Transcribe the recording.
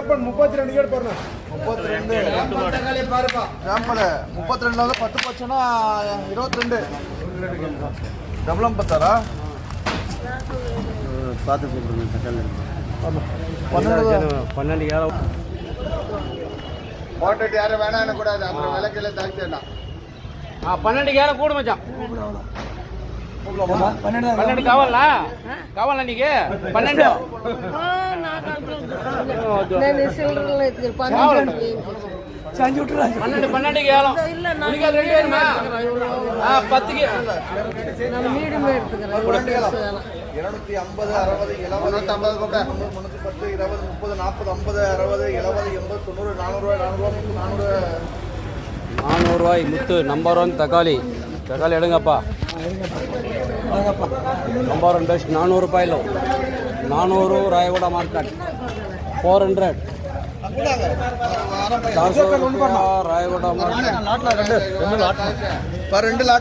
32 கேடு பாருங்க 32 பாருப்பா சாம்பல 32 வந்து 10 போச்சுனா 22 டபுள் 56 பாத்து சொல்றேன் தக்காளி 12 கேடு போட்டுட்டு யாரும் வேணான்னு கூடாது அப்புறம் விலைக்கில தாக்கிடலாம் 12 கேடு கூடு மச்சான் 12 కావాలా కావాలా నీకు 12 నేను సిల్లర్లు ఎత్తుకు 12 కేలం నీకు రెండు వేరుమా 10 కి நான் மீடியம் எடுத்துக்கிறேன் 250 60 70 350 கூட 310 20 30 40 50 60 70 80 90 400 ரூபாய் முத்து நம்பர் 1 தக்காளி எடுங்கப்பா நம்பர் 1 பெஸ்ட் 400 రూపాయలు 400 రాయగూడ మార్కెట్ 400 400 రాయగూడ మార్కెట్ 2 లాట్